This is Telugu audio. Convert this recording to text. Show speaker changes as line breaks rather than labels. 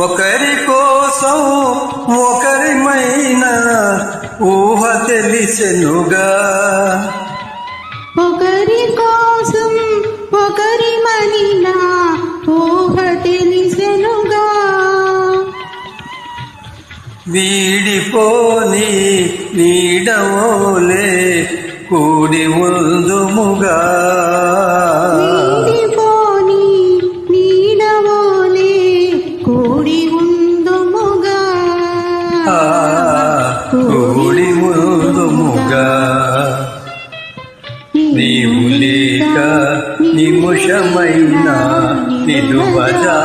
ఒకరి కోసం ఒకరిమైన ఊహ తెలిసెనుగా,
ఒకరి కోసం ఒకరిమైన ఊహ తెలిసెనుగా.
వీడిపోని నీడవోలే కూడి ఉందుముగా,
వీడిపోని నీడవోలే కూడి ఉందుముగా,
కూడి ఉందుముగా. నీవు లేక నిముషమైనా నిలువజా